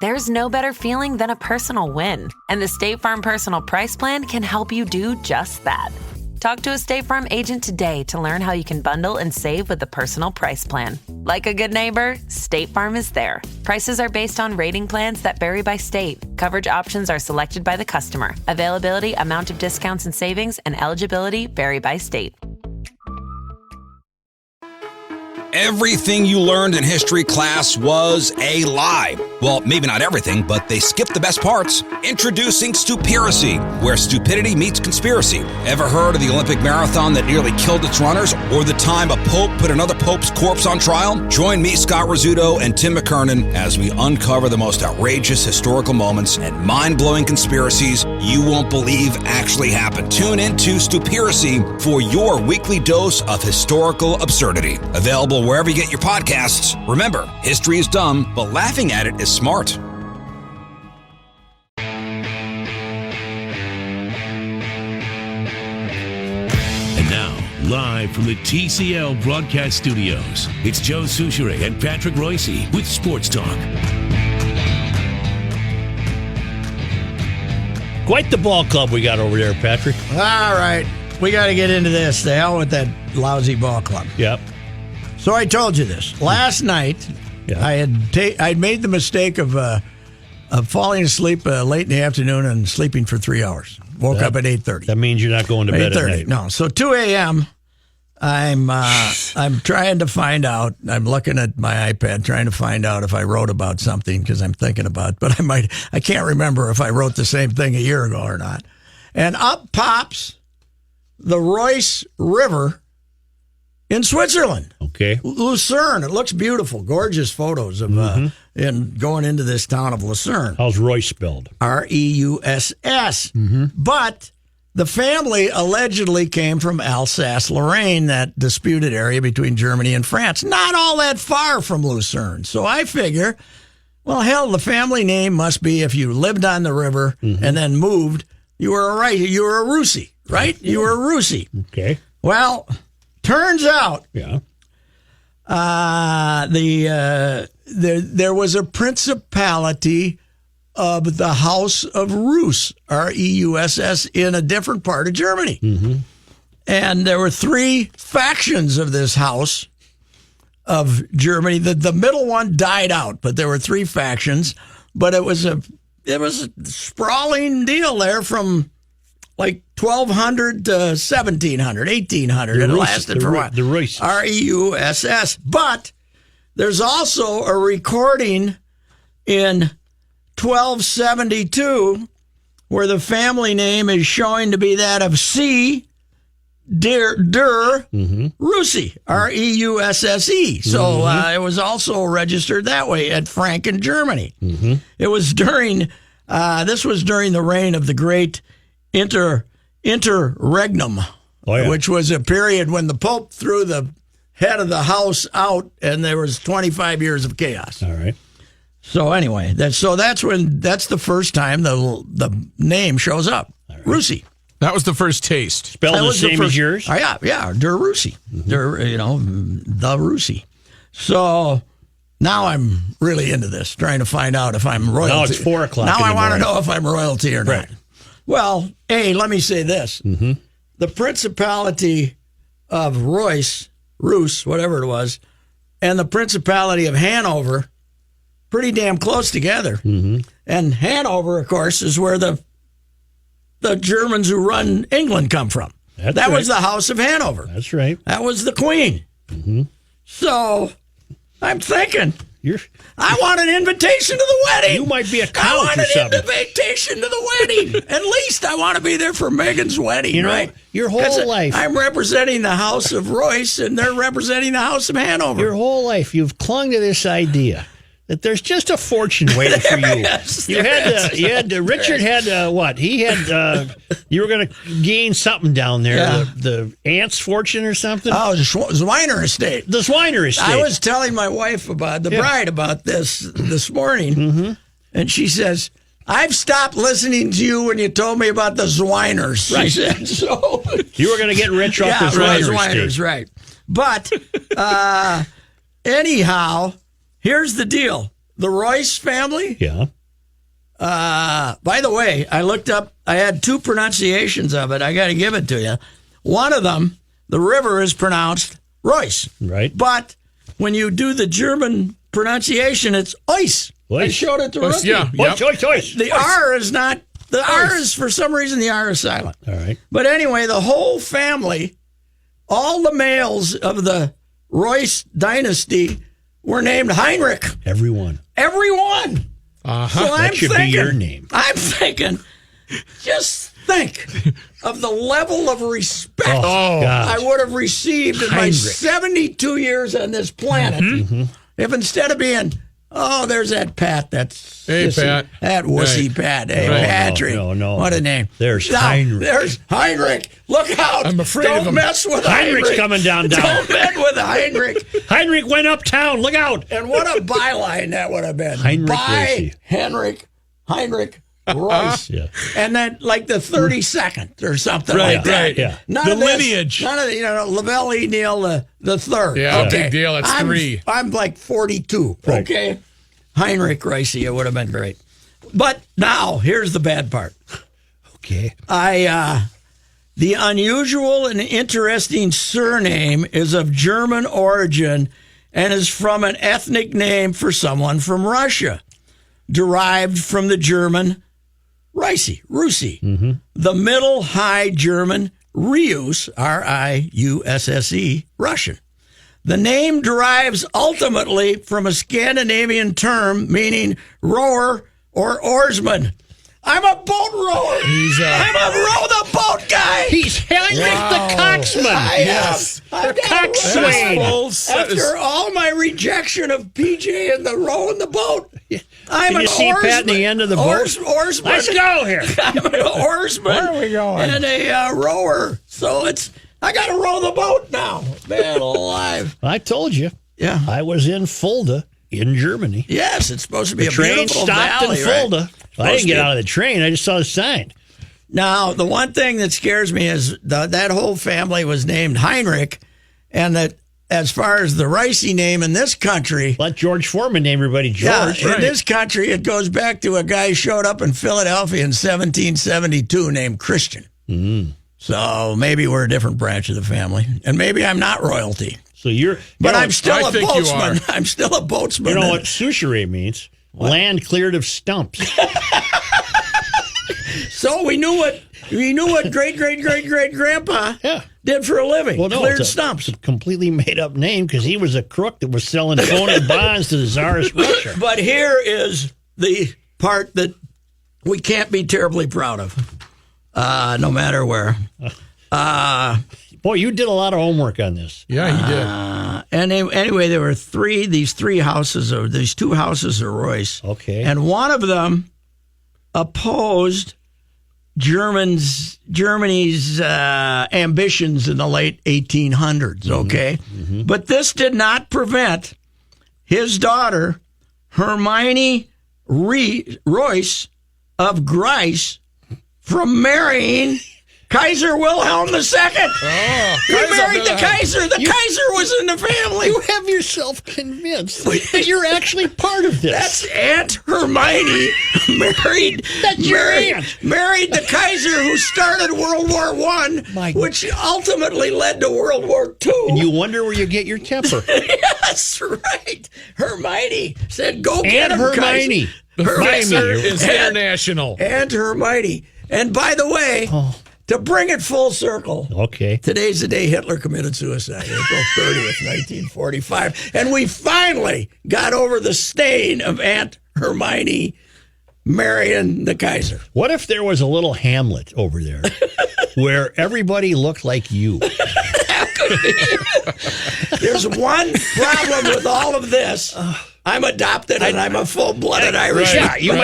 There's no better feeling than a personal win, and the State Farm Personal Price Plan can help you do just that. Talk to a State Farm agent today to learn how you can bundle and save with the Personal Price Plan. Like a good neighbor, State Farm is there. Prices are based on rating plans that vary by state. Coverage options are selected by the customer. Availability, amount of discounts and savings, and eligibility vary by state. Everything you learned in history class was a lie. Well, maybe not everything, but they skipped the best parts. Introducing Stupiracy, where stupidity meets conspiracy. Ever heard of the Olympic marathon that nearly killed its runners? Or the time a pope put another pope's corpse on trial? Join me, Scott Rizzuto, and Tim McKernan as we uncover the most outrageous historical moments and mind-blowing conspiracies you won't believe actually happened. Tune into Stupiracy for your weekly dose of historical absurdity. Available wherever you get your podcasts. Remember, history is dumb, but laughing at it is smart. And now, live from the TCL broadcast studios, it's Joe Souchere and Patrick Royce with Sports Talk. Quite the ball club we got over there, Patrick. All right. We got to get into this. The hell with that lousy ball club. Yep. So I told you this. Last night, I'd made the mistake of falling asleep late in the afternoon and sleeping for 3 hours. Woke up at 8:30. That means you're not going to bed at night. No. So 2 a.m., I'm trying to find out. I'm looking at my iPad trying to find out if I wrote about something because I'm thinking about, but I can't remember if I wrote the same thing a year ago or not. And up pops the Reuss River in Switzerland. Okay. Lucerne. It looks beautiful. Gorgeous photos of in going into this town of Lucerne. How's Reuss spelled? Reuss. But the family allegedly came from Alsace-Lorraine, that disputed area between Germany and France. Not all that far from Lucerne. So I figure, well, hell, the family name must be if you lived on the river and then moved, you were a Russi, right? You were a Russi. Okay. Well, turns out, there was a principality of the House of Reuss, Reuss, in a different part of Germany. And there were three factions of this house of Germany. The middle one died out, but there were three factions. But it was a sprawling deal there from like 1200 to 1700, 1800. It lasted for a while. The Reuss. Reuss. But there's also a recording in 1272 where the family name is showing to be that of C. der Russi, Reusse. So it was also registered that way at Franken, Germany. It was during the reign of the great interregnum, which was a period when the Pope threw the head of the house out and there was 25 years of chaos. All right. So anyway, that's the first time the name shows up. Right. Russi. That was the first taste. Spelled the same as yours? Oh, yeah, der Russi. The Russi. So now I'm really into this, trying to find out if I'm royalty. Now it's 4 o'clock. Now I want to know if I'm royalty or not. Well, let me say this. The Principality of Reuss, whatever it was, and the Principality of Hanover, pretty damn close together. And Hanover, of course, is where the Germans who run England come from. That was the House of Hanover. That's right. That was the Queen. So I'm thinking, I want an invitation to the wedding. You might be a count or something. I want an invitation to the wedding. At least I want to be there for Meghan's wedding, right? Your whole life. I'm representing the House of Reuss, and they're representing the House of Hanover. Your whole life, you've clung to this idea that there's just a fortune waiting for you. Richard had what? He had, you were going to gain something down there, the aunt's fortune or something? Oh, the Zwiner estate. The Zwiner estate. I was telling my wife about, bride about this morning, and she says, I've stopped listening to you when you told me about the Zwiners. Right. She said, so you were going to get rich off the Zwiner estate. Right. But anyhow, here's the deal. the Royce family. Yeah. By the way, I looked up, I had two pronunciations of it. I got to give it to you. One of them, the river is pronounced Royce. Right. But when you do the German pronunciation, it's Ois. I showed it to Rookie. Yeah. Yep. Choice. The R is not, the R is, for some reason, the R is silent. All right. But anyway, the whole family, all the males of the Royce dynasty were named Heinrich. Everyone. Everyone. Uh-huh. So That should be your name. I'm thinking, just think of the level of respect I would have received in my Heinrich. 72 years on this planet if instead of being, oh, there's that Pat, that's Hey, sissy, Pat. that wussy Pat. Hey, No, Patrick. no. What a name. There's No, Heinrich. There's Heinrich. Look out. I'm afraid Don't of him. mess with Heinrich's Heinrich. coming down. Don't mess with Heinrich. Heinrich went uptown. Look out. And what a byline that would have been. Heinrich By Royce. Heinrich Royce. Yeah. And then like the 32nd or something Right, like that. right. Yeah. None The of this, lineage. None of the, Lavelle E. Neal the third. Yeah, big deal. That's I'm, 3. I'm like 42. Right. Okay. Heinrich Royce, it would have been great. But now, here's the bad part. Okay. The unusual and interesting surname is of German origin and is from an ethnic name for someone from Russia, derived from the German Rusi. The Middle High German Rius, Riusse, Russian. The name derives ultimately from a Scandinavian term meaning rower or oarsman. I'm a boat rower. I'm a row the boat guy. He's Heinrich the Coxman. Yes. The coxswain. After all my rejection of PJ and the row in the boat, I'm Did an you see oarsman. Pat in the end of the boat? Oarsman. Let's go here. I'm an oarsman. Where are we going? And a rower. So I got to row the boat now. Man alive. I told you. Yeah. I was in Fulda in Germany. Yes, it's supposed to be The a train beautiful stopped valley, in right? Fulda. I didn't get out of the train. I just saw the sign. Now, the one thing that scares me is that whole family was named Heinrich, and that as far as the Ricey name in this country, Let George Foreman name everybody George. in this country, it goes back to a guy who showed up in Philadelphia in 1772 named Christian. So maybe we're a different branch of the family, and maybe I'm not royalty. So you're. But you know I'm what- still I a think you boatsman. are. I'm still a boatsman. You know what susure means? Land cleared of stumps. So we knew what great grandpa Yeah. did for a living. Well, no, Cleared it's stumps. a completely made up name because he was a crook that was selling phony bonds to the Tsarist Russia. But here is the part that we can't be terribly proud of, no matter where. Boy, you did a lot of homework on this. Yeah, he did. And anyway, there were these two houses of Royce. Okay. And one of them opposed Germany's ambitions in the late 1800s, okay? But this did not prevent his daughter, Hermione Royce of Greiss, from marrying Kaiser Wilhelm II. He married the Kaiser. The Kaiser was in the family. You have yourself convinced that you're actually part of this. That's Aunt Hermione married. That's your aunt. Married the Kaiser who started World War My- I, which ultimately led to World War II. And you wonder where you get your temper. That's right. Hermione said, "Go get Aunt him, Hermione. Kaiser." Professor is international. Aunt Hermione. And by the way, to bring it full circle, Okay. today's the day Hitler committed suicide, April 30th, 1945. And we finally got over the stain of Aunt Hermione marrying the Kaiser. What if there was a little hamlet over there where everybody looked like you? There's one problem with all of this. I'm adopted and I'm a full-blooded Irish. Yeah, you're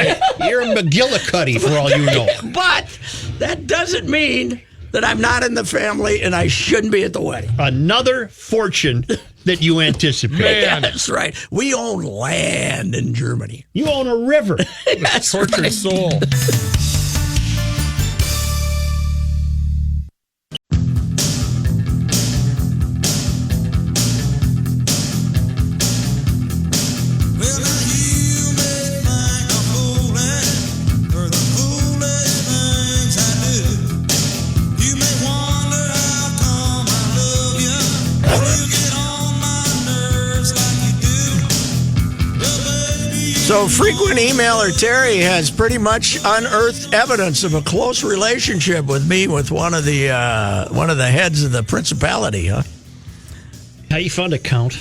a McGillicuddy for all you know. But that doesn't mean that I'm not in the family and I shouldn't be at the wedding. Another fortune that you anticipate. Man. That's right. We own land in Germany. You own a river. That's Tortured right. soul. Well, now you So frequent emailer Terry has pretty much unearthed evidence of a close relationship with me with one of the heads of the principality, huh? How you found a count?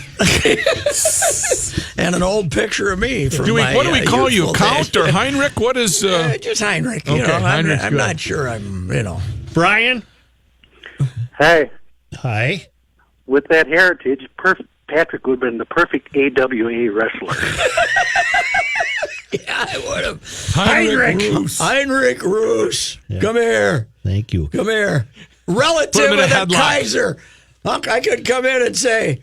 And an old picture of me from What do we call you, Count days. or Heinrich? What is? Just Heinrich. You Okay, know, Heinrich's I'm good. not sure. I'm. Brian? Hey, Hi. with that heritage, Patrick would have been the perfect AWA wrestler. Yeah, I would have. Heinrich Roos. Come here. Thank you. Come here. Put Relative him in a of the headlock. Kaiser. Unc, I could come in and say,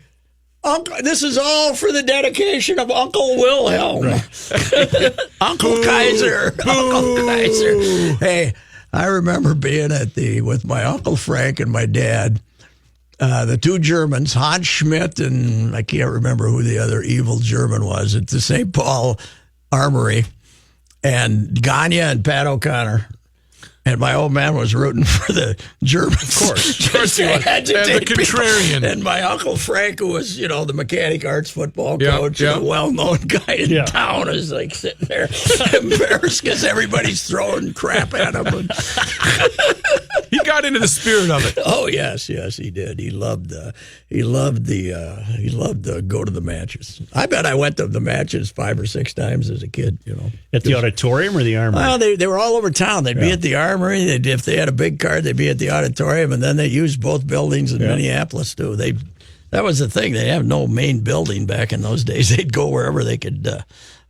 Uncle, this is all for the dedication of Uncle Wilhelm. Uncle Kaiser. Uncle Kaiser. Hey, I remember being with my Uncle Frank and my dad, the two Germans, Hans Schmidt and I can't remember who the other evil German was, at the St. Paul Armory, and Gagne and Pat O'Connor. And my old man was rooting for the Germans. Of course he was. And the contrarian. And my Uncle Frank, who was, the mechanic arts football Yep, coach, yep. and a well-known guy in Yeah. town, is like sitting there embarrassed because everybody's throwing crap at him. And, He got into the spirit of it. oh yes, he did. He loved to go to the matches. I bet I went to the matches 5 or 6 times as a kid. At the auditorium or the armory? Well, they were all over town. They'd be at the Armory. If they had a big card, they'd be at the auditorium, and then they used both buildings in Minneapolis too. That was the thing. They have no main building back in those days. They'd go wherever they could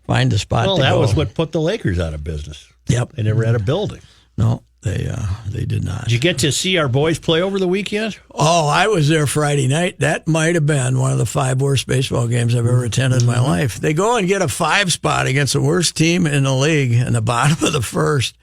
find a spot. Well, to that go. was what put the Lakers out of business. Yep. They never had a building. No, they did not. Did you get to see our boys play over the weekend? Oh, I was there Friday night. That might have been one of the 5 worst baseball games I've ever attended in my life. They go and get a 5 spot against the worst team in the league in the bottom of the first.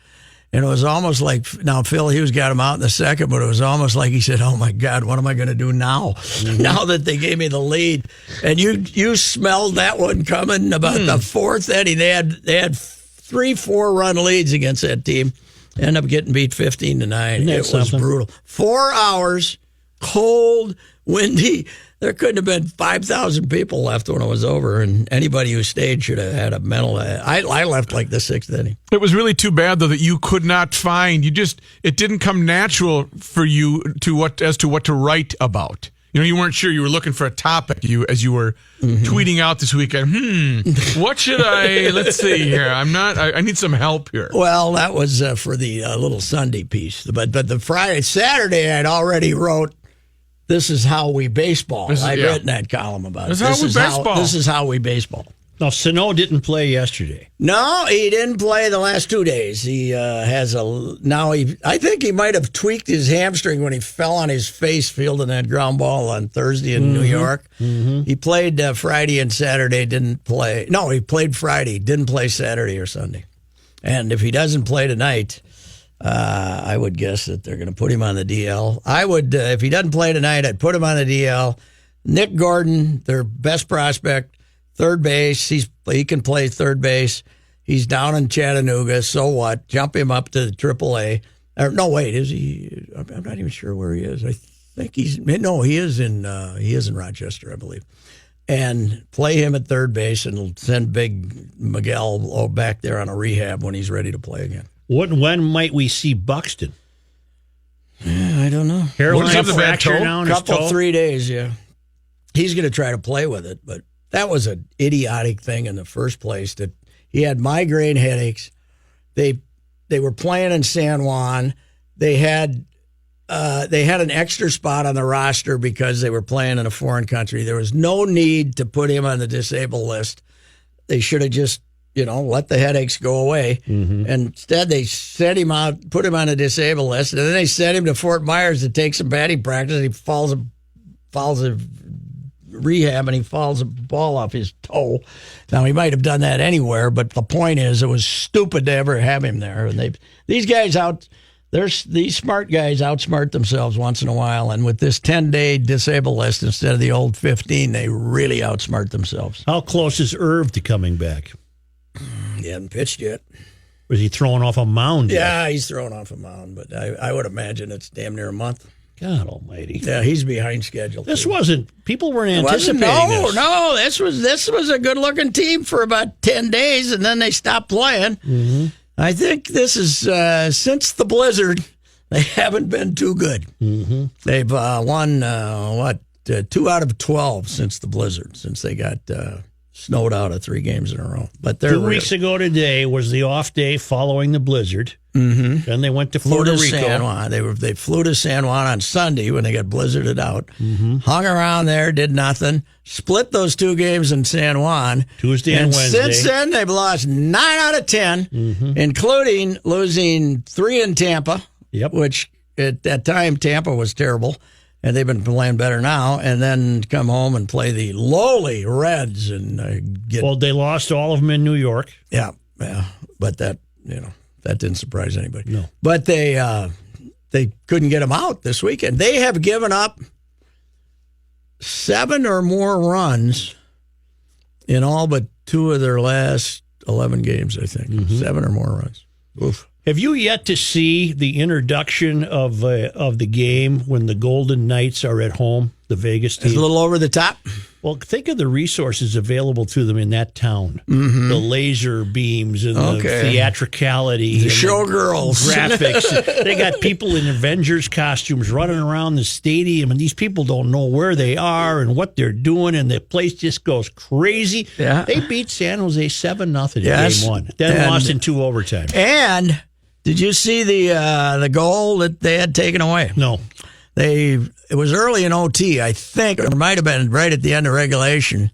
And it was almost like, now Phil Hughes got him out in the second, but it was almost like he said, oh my God, what am I going to do now? Now that they gave me the lead. And you smelled that one coming about the 4th inning. They had 3 4-run leads against that team. Ended up getting beat 15-9. It was something? brutal. 4 hours, cold, windy. There couldn't have been 5,000 people left when it was over, and anybody who stayed should have had a mental. I left like the 6th inning. It was really too bad though that you could not find. It didn't come natural for you as to what to write about. You weren't sure. You were looking for a topic. As you were tweeting out this weekend. What should I? Let's see here. I need some help here. Well, that was for the little Sunday piece, but the Saturday, I'd already wrote. This is how we baseball. I'd written that column about it. This is how we baseball. No, Sano didn't play yesterday. No, he didn't play the last 2 days. He I think he might have tweaked his hamstring when he fell on his face fielding that ground ball on Thursday in New York. He played Friday and Saturday, didn't play. No, he played Friday, didn't play Saturday or Sunday. And if he doesn't play tonight, I would guess that they're going to put him on the DL. I would, if he doesn't play tonight, I'd put him on the DL. Nick Gordon, their best prospect, third base. He can play third base. He's down in Chattanooga. So what? Jump him up to AAA. Or no, wait, is he? I'm not even sure where he is. I think he is in Rochester, I believe. And play him at third base and send Big Miguel back there on a rehab when he's ready to play again. When might we see Buxton? I don't know. Hairline the bad fracture toe? down his Couple toe? 3 days, yeah. He's going to try to play with it, but that was an idiotic thing in the first place. That he had migraine headaches. They were playing in San Juan. They had an extra spot on the roster because they were playing in a foreign country. There was no need to put him on the disabled list. They should have just let the headaches go away. And instead, they sent him out, put him on a disabled list, and then they sent him to Fort Myers to take some batting practice. He falls a rehab, and he falls a ball off his toe. Now, he might have done that anywhere, but the point is, it was stupid to ever have him there. And these smart guys outsmart themselves once in a while, and with this 10-day disabled list instead of the old 15, they really outsmart themselves. How close is Irv to coming back? He hasn't pitched yet. Was he throwing off a mound yet? Yeah, he's thrown off a mound, but I would imagine it's damn near a month. God almighty. Yeah, he's behind schedule. This too. wasn't, people weren't anticipating this. No, this was a good-looking team for about 10 days, and then they stopped playing. Mm-hmm. I think this is, since the blizzard, they haven't been too good. Mm-hmm. They've won, 2 out of 12 since the blizzard, since they got snowed out of 3 games in a row. But 2 weeks ago today was the off day following the blizzard. Mm-hmm. Then they went to Puerto Rico. San Juan. They flew to San Juan on Sunday when they got blizzarded out. Mm-hmm. Hung around there, did nothing. Split those 2 games in San Juan. Tuesday and Wednesday. Since then, they've lost 9 out of 10, including losing 3 in Tampa, which at that time Tampa was terrible. And they've been playing better now, and then come home and play the lowly Reds and get. Well, they lost all of them in New York. Yeah, but that didn't surprise anybody. No, but they couldn't get them out this weekend. They have given up 7 or more runs in all but 2 of their last 11 games. I think 7 or more runs. Oof. Have you yet to see the introduction of the game when the Golden Knights are at home, the Vegas team? It's a little over the top. Well, think of the resources available to them in that town. Mm-hmm. The laser beams and the theatricality. The showgirls. Graphics. They got people in Avengers costumes running around the stadium, and these people don't know where they are and what they're doing, and the place just goes crazy. Yeah. They beat San Jose 7-0 in Game 1. Then lost in 2 overtimes. And did you see the goal that they had taken away? No. It was early in OT, I think, or it might have been right at the end of regulation,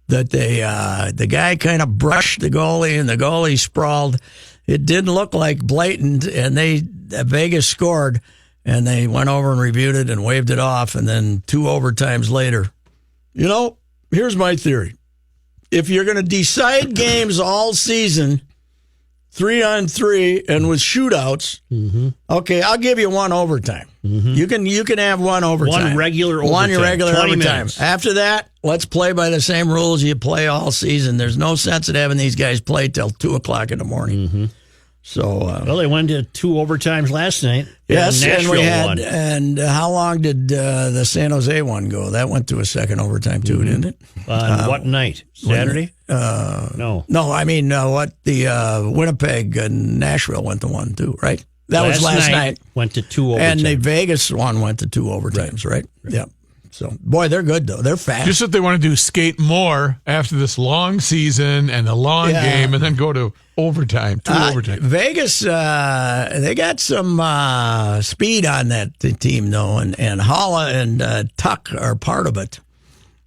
that the guy kind of brushed the goalie and the goalie sprawled. It didn't look like blatant, and Vegas scored, and they went over and reviewed it and waved it off, and then 2 overtimes later. Here's my theory. If you're going to decide games all season 3-on-3 and with shootouts, okay, I'll give you 1 overtime. Mm-hmm. You can have 1 overtime. 1 regular overtime. 1 regular 20 overtime. minutes. After that, let's play by the same rules you play all season. There's no sense in having these guys play till 2:00 in the morning. Mm-hmm. So, well, they went to 2 overtimes last night. Yes, Nashville and we had. won. And how long did the San Jose one go? That went to a second overtime too, didn't it? What night? Saturday? No. No, I mean what the Winnipeg and Nashville went to 1 too, right? That was last night. Went to 2 overtimes. And the Vegas one went to 2 overtimes, right? Yeah. So, boy, they're good, though. They're fast. Just that they want to do skate more after this long season and the long game and then go to overtime, 2 overtime. Vegas, they got some speed on that team, though, and Holla and Tuck are part of it.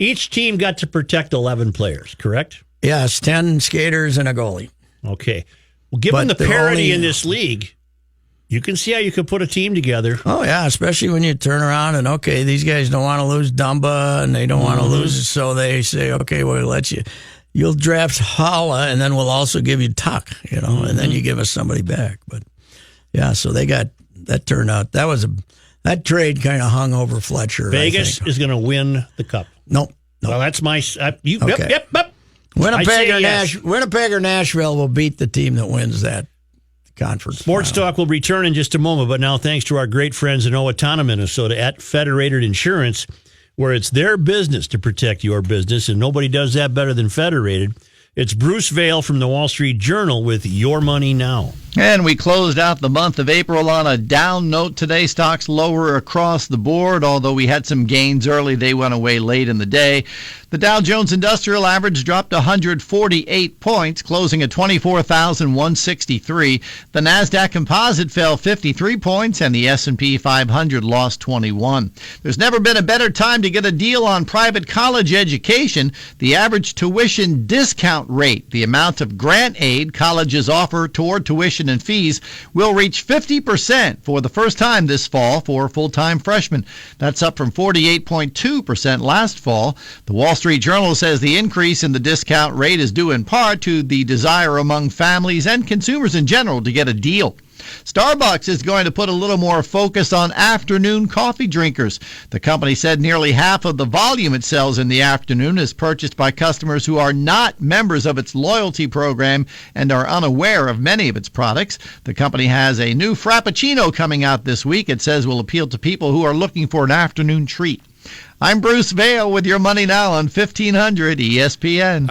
Each team got to protect 11 players, correct? Yes, 10 skaters and a goalie. Okay. Well, given the parity in this league, you can see how you could put a team together. Oh, yeah, especially when you turn around and, okay, these guys don't want to lose Dumba and they don't want to lose, so they say, okay, we'll let you. You'll draft Holla, and then we'll also give you Tuck, and then you give us somebody back. But, yeah, so they got that turned out. That trade kind of hung over Fletcher. Vegas is going to win the cup. No. Well, that's my. Okay. Yep. Winnipeg or Nashville will beat the team that wins that conference. Sports Talk will return in just a moment, but now thanks to our great friends in Owatonna, Minnesota at Federated Insurance, where it's their business to protect your business, and nobody does that better than Federated. It's Bruce Vail from the Wall Street Journal with Your Money Now. And we closed out the month of April on a down note today. Stocks lower across the board, although we had some gains early. They went away late in the day. The Dow Jones Industrial Average dropped 148 points, closing at 24,163. The Nasdaq Composite fell 53 points, and the S&P 500 lost 21. There's never been a better time to get a deal on private college education. The average tuition discount rate, the amount of grant aid colleges offer toward tuition and fees, will reach 50% for the first time this fall for full-time freshmen. That's up from 48.2% last fall. The Wall Street Journal says the increase in the discount rate is due in part to the desire among families and consumers in general to get a deal. Starbucks is going to put a little more focus on afternoon coffee drinkers. The company said nearly half of the volume it sells in the afternoon is purchased by customers who are not members of its loyalty program and are unaware of many of its products. The company has a new Frappuccino coming out this week. It says will appeal to people who are looking for an afternoon treat. I'm Bruce Vail with your Money Now on 1500 ESPN.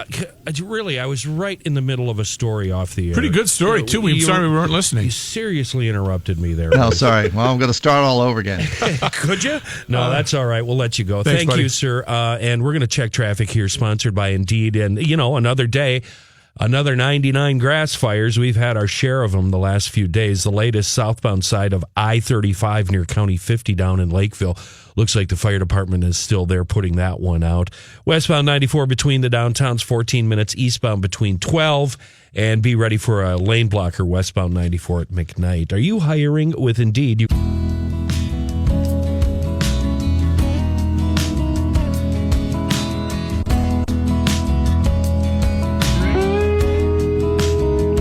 Really, I was right in the middle of a story off the air. Pretty good story, too. I'm sorry we weren't listening. You seriously interrupted me there. Oh, sorry. Well, I'm going to start all over again. Could you? No, that's all right. We'll let you go. Thanks, Thank buddy. you, sir. And we're going to check traffic here, sponsored by Indeed. And, another day, another 99 grass fires. We've had our share of them the last few days. The latest southbound side of I-35 near County 50 down in Lakeville. Looks like the fire department is still there putting that one out. Westbound 94 between the downtowns, 14 minutes. Eastbound between 12. And be ready for a lane blocker westbound 94 at McKnight. Are you hiring with Indeed?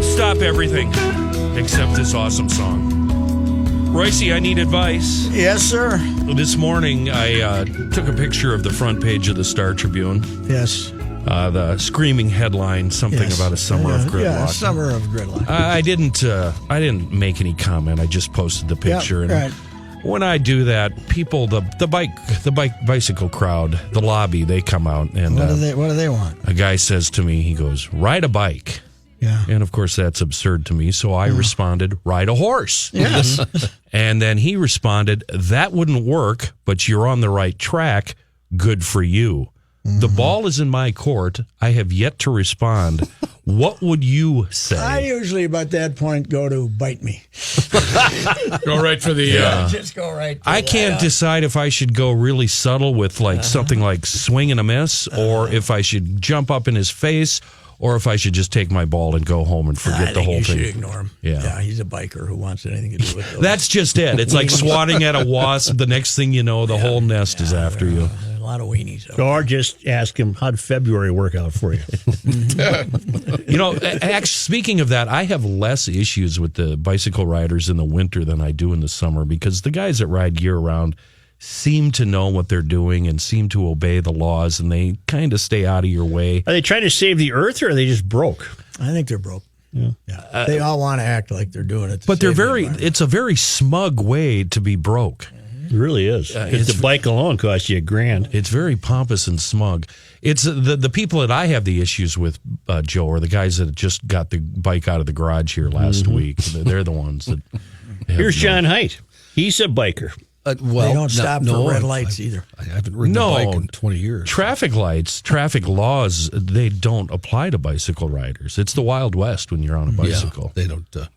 Stop everything except this awesome song. Royce, I need advice. Yes, sir. This morning, I took a picture of the front page of the Star Tribune. Yes. The screaming headline, something Yes. about a summer of gridlock. Yeah, summer of gridlock. I didn't make any comment. I just posted the picture. Yeah, and when I do that, people, the bicycle crowd, the lobby, they come out and What do they want? a guy says to me, he goes, "Ride a bike." Yeah. And of course, that's absurd to me. So I responded, "Ride a horse." Yes. And then he responded, "That wouldn't work, but you're on the right track. Good for you." The ball is in my court. I have yet to respond. What would you say? I usually, about that point, go to bite me. Go right for the... Just go right to I can't decide if I should go really subtle with something like swing and a miss, or if I should jump up in his face, or if I should just take my ball and go home and forget the whole you thing. should ignore him. Yeah. He's a biker who wants anything to do with those. That's just it. It's like swatting at a wasp. The next thing you know, the whole nest is after you. A lot of weenies. Or just ask him, how'd February work out for you? Actually, speaking of that, I have less issues with the bicycle riders in the winter than I do in the summer, because the guys that ride year-round seem to know what they're doing and seem to obey the laws, and they kind of stay out of your way. Are they trying to save the earth, or are they just broke? I think they're broke. Yeah. They all want to act like they're doing it. But it's a very smug way to be broke. It really is. Because the bike alone costs you $1,000. It's very pompous and smug. It's the people that I have the issues with, Joe, are the guys that just got the bike out of the garage here last week. They're the ones that. Here's John Haidt. He's a biker. They don't stop for red lights either. I haven't ridden a bike in 20 years. Traffic lights, traffic laws, they don't apply to bicycle riders. It's the Wild West when you're on a bicycle. Yeah,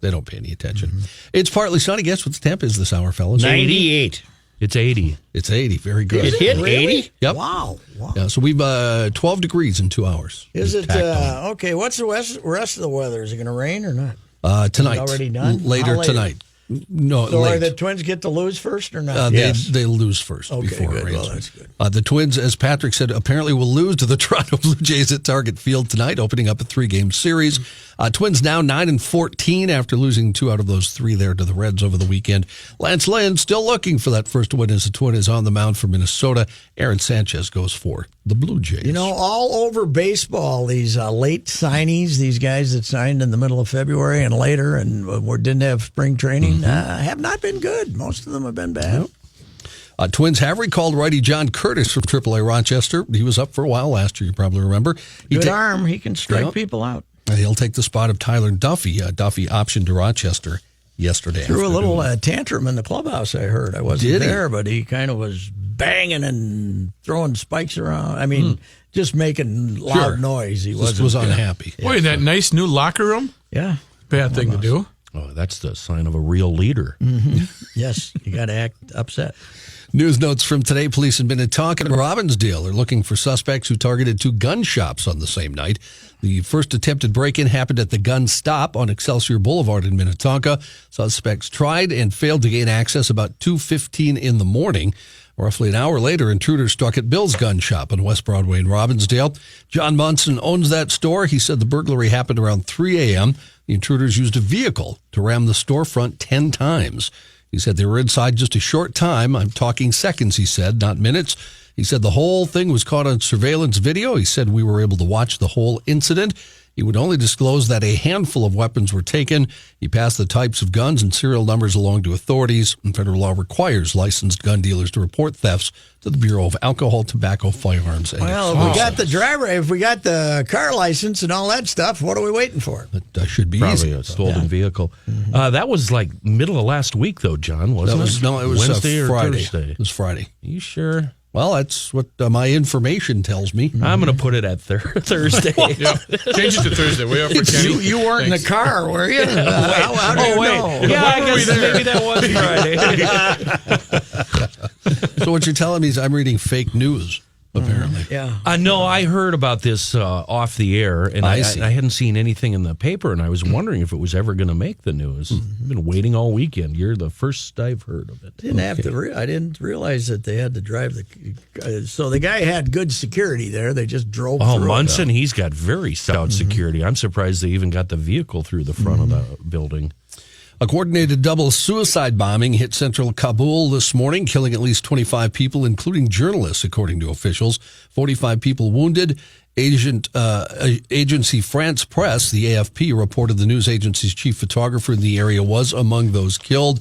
they don't pay any attention. It's partly sunny. Guess what the temp is this hour, fellas? 98. It's 80. It's 80. Very good. It hit 80? Yep. Wow. Yeah, so we've 12 degrees in 2 hours. Is it tacked on. okay? What's the rest of the weather? Is it going to rain or not? Tonight? already done? Later How late? tonight. No, So late. are the Twins get to lose first or not? They lose first Okay, before good. it rains. Well, that's good. The Twins, as Patrick said, apparently will lose to the Toronto Blue Jays at Target Field tonight, opening up a 3-game series. Twins now 9-14 after losing 2 out of those 3 there to the Reds over the weekend. Lance Lynn still looking for that first win as the Twin is on the mound for Minnesota. Aaron Sanchez goes for the Blue Jays. All over baseball, these late signees, these guys that signed in the middle of February and later and didn't have spring training, have not been good. Most of them have been bad. Twins have recalled righty John Curtis from AAA Rochester. He was up for a while last year, you probably remember. Good arm. He can strike people out. He'll take the spot of Tyler Duffy. Duffy optioned to Rochester yesterday. Threw a afternoon. little tantrum in the clubhouse, I heard. I wasn't there, but he kind of was banging and throwing spikes around. I mean, just making loud noise. He Just was unhappy. Boy, that nice new locker room? Yeah. Bad thing to do. Oh, that's the sign of a real leader. Yes, you got to act upset. News notes from today. Police in Minnetonka and Robbinsdale are looking for suspects who targeted 2 gun shops on the same night. The first attempted break-in happened at the Gun Stop on Excelsior Boulevard in Minnetonka. Suspects tried and failed to gain access about 2:15 in the morning. Roughly an hour later, intruders struck at Bill's Gun Shop on West Broadway in Robbinsdale. John Munson owns that store. He said the burglary happened around 3 a.m. The intruders used a vehicle to ram the storefront 10 times. He said they were inside just a short time. I'm talking seconds, he said, not minutes. He said the whole thing was caught on surveillance video. He said we were able to watch the whole incident. He would only disclose that a handful of weapons were taken. He passed the types of guns and serial numbers along to authorities. And federal law requires licensed gun dealers to report thefts to the Bureau of Alcohol, Tobacco, Firearms, and Well, if we got the driver, if we got the car license and all that stuff, what are we waiting for? That should be Probably easy. a stolen vehicle. That was like middle of last week, though, John, wasn't it? No, it was Wednesday or Friday. Thursday? It was Friday. You sure? Well, that's what my information tells me. I'm going to put it at Thursday. Yeah. Change it to Thursday. Way up for Kenny. You weren't in the car, were you? How do you know? Yeah, I guess maybe that was Friday. So what you're telling me is I'm reading fake news, apparently. Yeah. No, I heard about this off the air, and I see. hadn't seen anything in the paper, and I was wondering if it was ever going to make the news. I've been waiting all weekend. You're the first I've heard of it. Didn't have to. I didn't realize that they had to drive the. So the guy had good security there. They just drove. Oh, through Munson, he's got very stout security. I'm surprised they even got the vehicle through the front of the building. A coordinated double suicide bombing hit central Kabul this morning, killing at least 25 people, including journalists, according to officials. 45 people wounded. Agency France Press, the AFP, reported the news agency's chief photographer in the area was among those killed.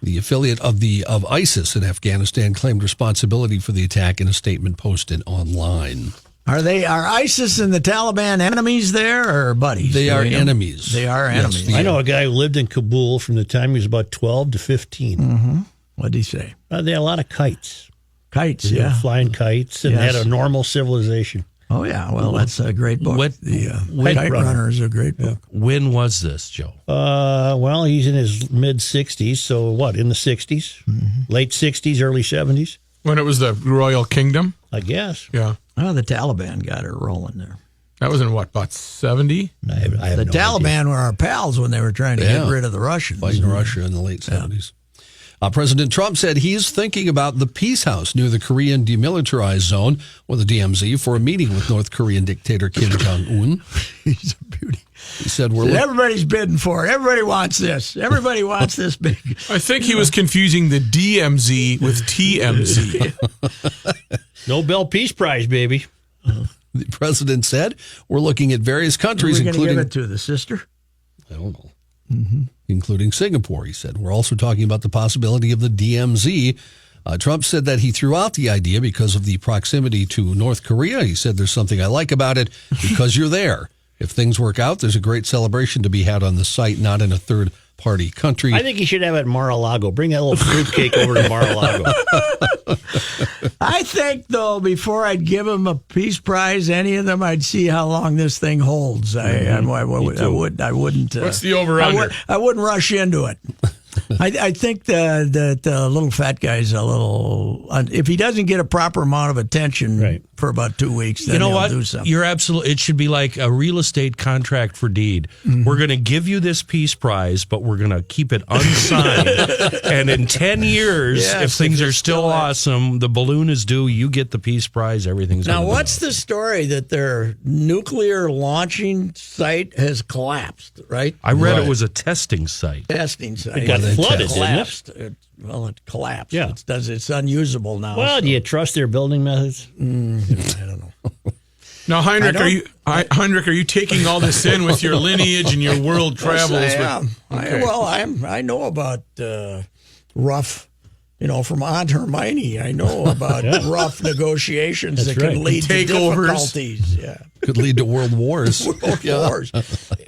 The affiliate of ISIS in Afghanistan claimed responsibility for the attack in a statement posted online. Are ISIS and the Taliban enemies there or buddies? They are enemies. They are enemies. Yes, I know a guy who lived in Kabul from the time he was about 12 to 15. What did he say? They had a lot of kites. Kites, They were yeah. flying kites and Yes. had a normal civilization. Oh, yeah. Well, that's a great book. The Kite Runner is a great book. When was this, Joe? Well, he's in his mid 60s. So what, in the 60s? Late 60s, early 70s? When it was the Royal Kingdom. I guess. Yeah. Oh, the Taliban got her rolling there. That was in what, about 70? I have The no Taliban idea. were our pals when they were trying to get rid of the Russians. Fighting Russia in the late 70s. President Trump said he's thinking about the Peace House near the Korean demilitarized zone, or the DMZ, for a meeting with North Korean dictator Kim Jong-un. He's a beauty. He said, Everybody's bidding for it. Everybody wants this. Everybody wants this big. I think he was confusing the DMZ with TMZ. Nobel Peace Prize, baby. The president said, we're looking at various countries, Who are we going to including... give it to? The sister? I don't know. Including Singapore, he said. We're also talking about the possibility of the DMZ. Trump said that he threw out the idea because of the proximity to North Korea. He said, there's something I like about it because you're there. If things work out, there's a great celebration to be had on the site, not in a third-party country. I think he should have it at Mar-a-Lago. Bring that little fruitcake over to Mar-a-Lago. I think, though, before I'd give him a Peace Prize, any of them, I'd see how long this thing holds. I wouldn't. What's the over-under? I wouldn't rush into it. I think the little fat guy's a little. If he doesn't get a proper amount of attention for about 2 weeks, then You know he'll what? do something. You're absolutely. It should be like a real estate contract for deed. We're going to give you this Peace Prize, but we're going to keep it unsigned. And in 10 years, Yes, if things if are it's still still at- awesome, the balloon is due. You get the Peace Prize. Everything's Now, gonna be what's okay. the story that their nuclear launching site has collapsed? Right, I read it was a testing site. testing site. It got flooded, didn't it? collapsed. It collapsed. Yeah. It's unusable now. Well, do you trust their building methods? I don't know. Now, Heinrich, are you taking all this in with your lineage and your world travels? Yes, I am. Okay. I know about rough. From Aunt Hermione, I know about rough negotiations that can lead to Takeovers. difficulties. Yeah, Could lead to world wars. World wars.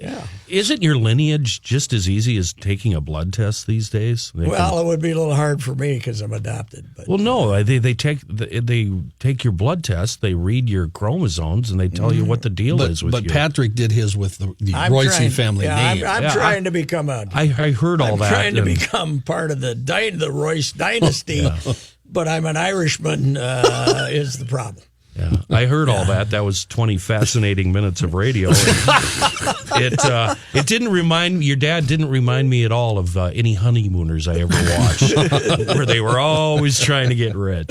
Yeah. Isn't your lineage just as easy as taking a blood test these days? Well, it would be a little hard for me because I'm adopted. But Well, no, they take your blood test, they read your chromosomes, and they tell you what the deal is with But you. Patrick did his with the Royce family name. I'm trying to become I heard all that. trying to and- become part of the Royce dynasty, but I'm an Irishman is the problem. Yeah, I heard all that. That was 20 fascinating minutes of radio. It didn't remind me. Your dad didn't remind me at all of any honeymooners I ever watched, where they were always trying to get rich.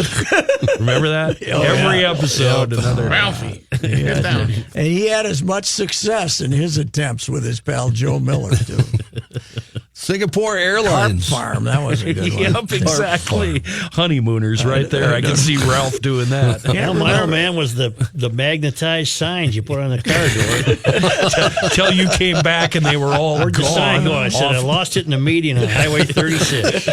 Remember that? Every episode, another Ralphie. And he had as much success in his attempts with his pal Joe Miller too. Singapore Airlines. Carp Farm, that was a good one. Yep, exactly. Honeymooners right there. I can see Ralph doing that. Yeah, my old man was the magnetized signs you put on the car door. Till you came back and they were all Where'd the sign gone. go? I said, I lost it in the median on Highway 36.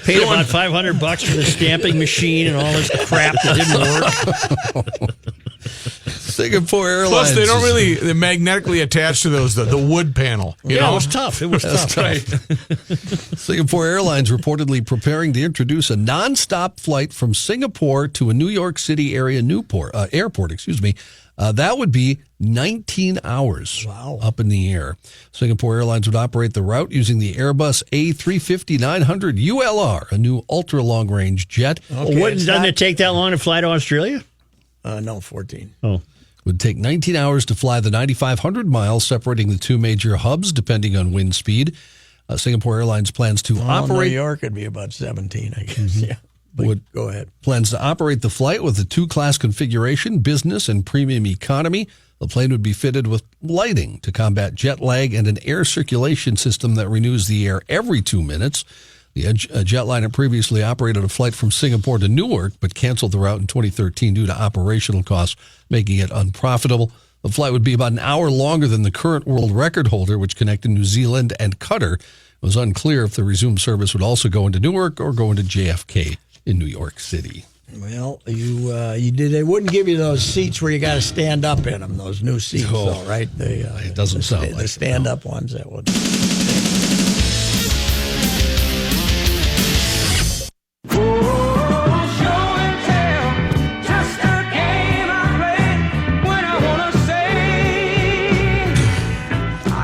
Paid about $500 for the stamping machine and all this crap that didn't work. Singapore Airlines. Plus, they don't really they're magnetically attached to those the wood panel. You know? It was tough. It was tough. Right. Singapore Airlines reportedly preparing to introduce a nonstop flight from Singapore to a New York City area airport. That would be 19 hours up in the air. Singapore Airlines would operate the route using the Airbus A350-900 ULR, a new ultra-long-range jet. Doesn't it take that long to fly to Australia? No, 14. Oh. Would take 19 hours to fly the 9,500 miles separating the two major hubs, depending on wind speed. Singapore Airlines plans to operate. New York would be about 17, I guess. Yeah. But go ahead. Plans to operate the flight with a two-class configuration, business and premium economy. The plane would be fitted with lighting to combat jet lag and an air circulation system that renews the air every 2 minutes. The jetliner previously operated a flight from Singapore to Newark, but canceled the route in 2013 due to operational costs, making it unprofitable. The flight would be about an hour longer than the current world record holder, which connected New Zealand and Qatar. It was unclear if the resumed service would also go into Newark or go into JFK in New York City. Well, you did. They wouldn't give you those seats where you got to stand up in them. Those new seats, though, right? It doesn't sound like the stand-up ones. That would.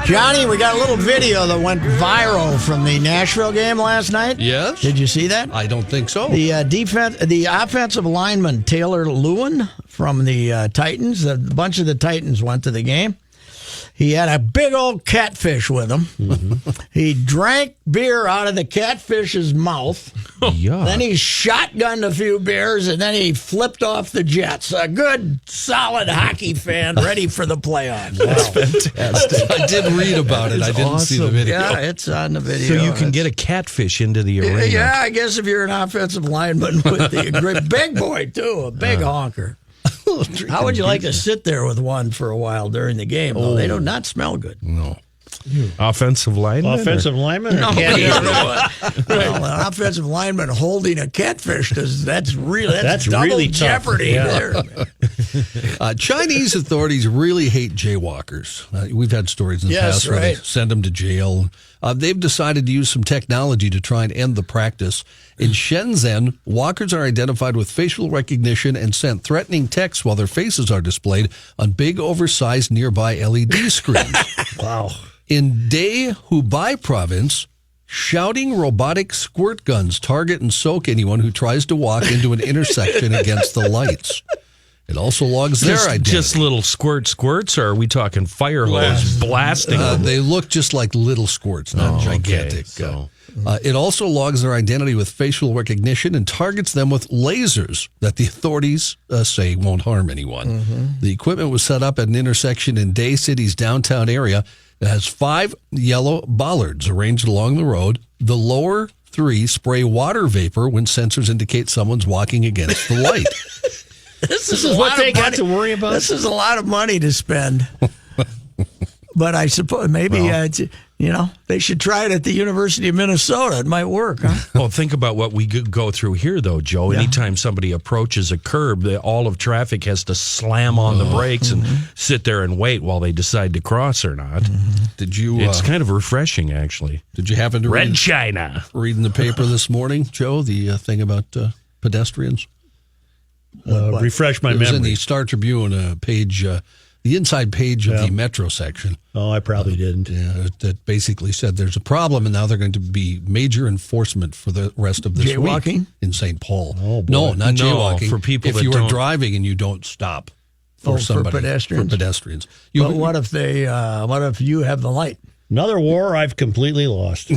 Johnny, we got a little video that went viral from the Nashville game last night. Yes. Did you see that? I don't think so. The offensive lineman, Taylor Lewin from the Titans, a bunch of the Titans went to the game. He had a big old catfish with him. Mm-hmm. He drank beer out of the catfish's mouth. Yeah. Then he shotgunned a few beers, and then he flipped off the Jets. A good, solid hockey fan ready for the playoffs. That's fantastic. I did read about it. I didn't see the video. Yeah, it's on the video. So you can get a catfish into the arena. Yeah, I guess if you're an offensive lineman with the great big boy, too, a big honker. How would you like to sit there with one for a while during the game? Oh. They do not smell good. No. Offensive lineman? Offensive lineman? No, well, an offensive lineman holding a catfish, that's double really jeopardy there. Chinese authorities really hate jaywalkers. We've had stories in the past where they send them to jail. They've decided to use some technology to try and end the practice. In Shenzhen, walkers are identified with facial recognition and sent threatening texts while their faces are displayed on big, oversized nearby LED screens. Wow. In Dai Hubei province, shouting robotic squirt guns target and soak anyone who tries to walk into an intersection against the lights. It also logs their identity. Just little squirts, or are we talking fire hose blasting them? They look just like little squirts, not gigantic. Okay. It also logs their identity with facial recognition and targets them with lasers that the authorities say won't harm anyone. Mm-hmm. The equipment was set up at an intersection in Dai City's downtown area. It has 5 yellow bollards arranged along the road. The lower 3 spray water vapor when sensors indicate someone's walking against the light. This is what they got to worry about? This is a lot of money to spend. But I suppose maybe, they should try it at the University of Minnesota. It might work, huh? Well, think about what we go through here, though, Joe. Yeah. Anytime somebody approaches a curb, all of traffic has to slam on the brakes and sit there and wait while they decide to cross or not. Mm-hmm. Did you? It's kind of refreshing, actually. Did you happen to read China? Read in the paper this morning, Joe, the thing about pedestrians? Refresh my memory. It was in the Star Tribune, page the inside page of the Metro section. Oh, I probably didn't. Yeah, that basically said there's a problem, and now they're going to be major enforcement for the rest of this Jaywalking? week in St. Paul. Oh, boy. No, not jaywalking. for people if that you are don't- driving and you don't stop for somebody. For pedestrians? For pedestrians. But what if what if you have the light? Another war I've completely lost.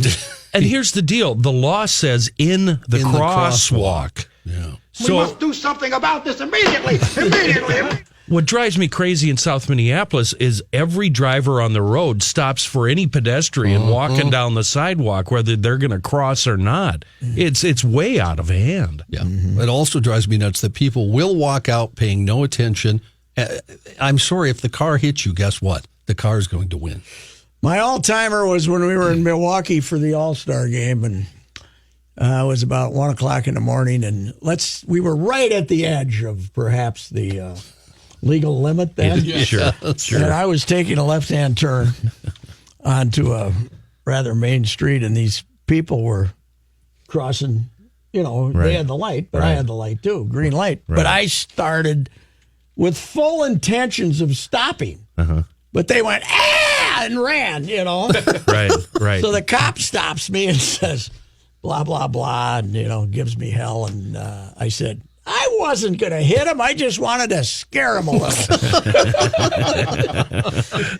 And here's the deal: the law says in the crosswalk. Yeah. So we must do something about this immediately. Immediately. what drives me crazy in South Minneapolis is every driver on the road stops for any pedestrian walking down the sidewalk, whether they're going to cross or not. It's way out of hand. Yeah. It also drives me nuts that people will walk out paying no attention. I'm sorry, if the car hits you, guess what? The car is going to win. My all-timer was when we were in Milwaukee for the All-Star game, and it was about 1 o'clock in the morning, and we were right at the edge of perhaps the legal limit then. Sure. And I was taking a left-hand turn onto a rather main street, and these people were crossing. They had the light, but I had the light too, green light. But I started with full intentions of stopping. But they went, and ran, Right. So the cop stops me and says, blah, blah, blah, and, gives me hell. And I said, I wasn't going to hit him. I just wanted to scare him a little.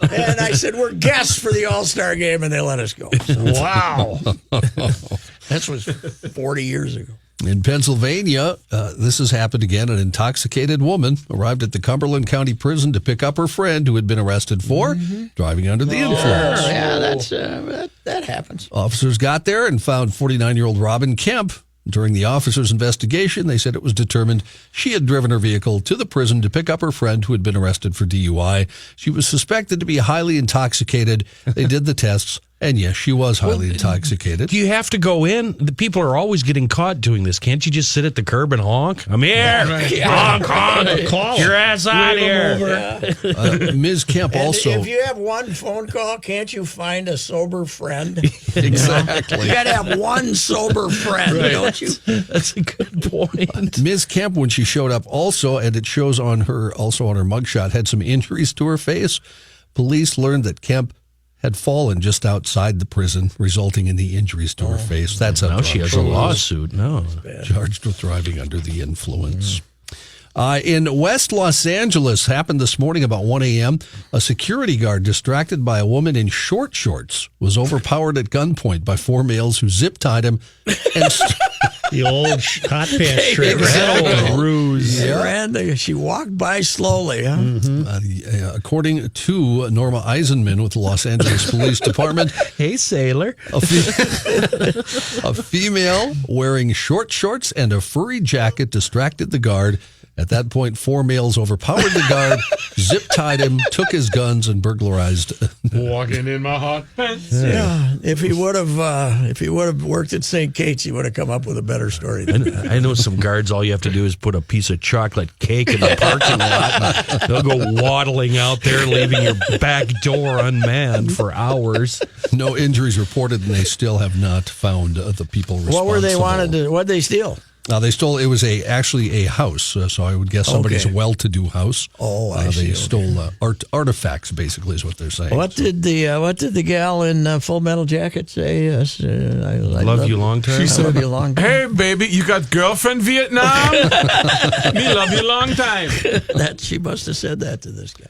And I said, we're guests for the All-Star game, and they let us go. Wow. This was 40 years ago. In Pennsylvania, this has happened again. An intoxicated woman arrived at the Cumberland County Prison to pick up her friend who had been arrested for driving under the influence. Yeah, that happens. Officers got there and found 49-year-old Robin Kemp. During the officers' investigation, they said it was determined she had driven her vehicle to the prison to pick up her friend who had been arrested for DUI. She was suspected to be highly intoxicated. They did the tests, and yes, she was highly intoxicated. Do you have to go in? The people are always getting caught doing this. Can't you just sit at the curb and honk? I'm here. Honk, honk. Call Your ass out of here. Ms. Kemp And also... if you have one phone call, can't you find a sober friend? Exactly. You got to have one sober friend, don't you? That's a good point. Ms. Kemp, when she showed up also, and it shows on her mugshot, had some injuries to her face. Police learned that Kemp had fallen just outside the prison, resulting in the injuries to her face. That's Now she has a lawsuit. No. Charged with driving under the influence. In West Los Angeles, happened this morning about 1 a.m., a security guard distracted by a woman in short shorts was overpowered at gunpoint by 4 males who zip-tied him and... The old hot pants trick. Ruse. She walked by slowly, huh? According to Norma Eisenman with the Los Angeles Police Department, Hey, sailor. a female wearing short shorts and a furry jacket distracted the guard. At that point, 4 males overpowered the guard, zip-tied him, took his guns, and burglarized. Walking in my hot pants. Yeah. If he would have worked at St. Kate's, he would have come up with a better story. I know some guards, all you have to do is put a piece of chocolate cake in the parking lot. And they'll go waddling out there, leaving your back door unmanned for hours. No injuries reported, and they still have not found the people responsible. What were they wanted to? What did they steal? They stole. It was actually a house, so I would guess somebody's well-to-do house. Oh, I see. They stole artifacts, basically, is what they're saying. What did the gal in Full Metal Jacket say? I love you long time. She said, "Love you long time." Hey, baby, you got girlfriend Vietnam? Me love you long time. She must have said that to this guy.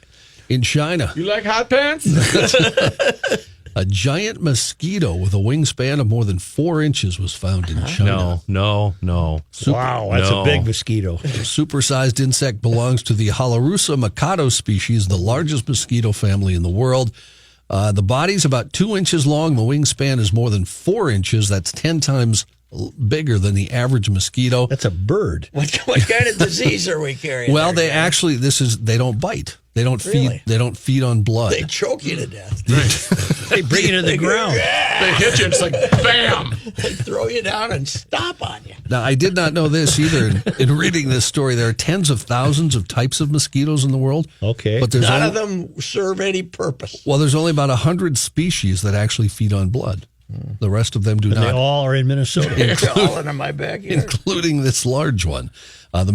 In China, You like hot pants? a giant mosquito with a wingspan of more than 4 inches was found in China. No. Wow, that's a big mosquito. The supersized insect belongs to the Halarusa Mikado species, the largest mosquito family in the world. The body's about 2 inches long. The wingspan is more than 4 inches. That's 10 times bigger than the average mosquito. That's a bird. What kind of disease are we carrying? Well, there, they actually, they don't bite. They don't feed. They don't feed on blood. They choke you to death. They bring you to the ground. They hit you, it's like, bam! They throw you down and stomp on you. Now, I did not know this either. In reading this story, there are tens of thousands of types of mosquitoes in the world. Okay. But there's None of them serve any purpose. Well, there's only about 100 species that actually feed on blood. The rest of them do And not. they all are in Minnesota. They're all in my backyard. Including this large one. The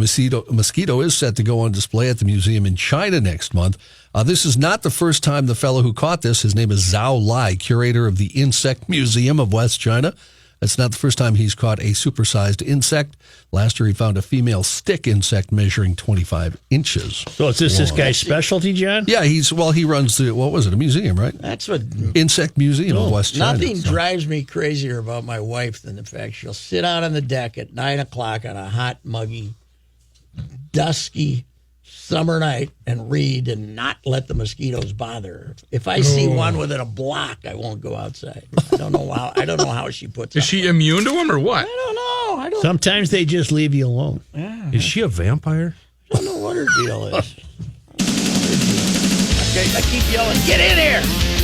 mosquito is set to go on display at the museum in China next month. This is not the first time the fellow who caught this, his name is Zhao Lai, curator of the Insect Museum of West China. It's not the first time he's caught a supersized insect. Last year, he found a female stick insect measuring 25 inches. So is this guy's specialty, John? Yeah, he runs the, what was it, a museum, right? That's what Insect Museum of West China. Nothing drives me crazier about my wife than the fact she'll sit out on the deck at 9 o'clock on a hot, muggy, dusky summer night and read and not let the mosquitoes bother her. If I see one within a block, I won't go outside. I don't know how she puts it. Is she immune to them or what? I don't know. Sometimes they just leave you alone. Yeah. Is she a vampire? I don't know what her deal is. Okay, I keep yelling, get in here!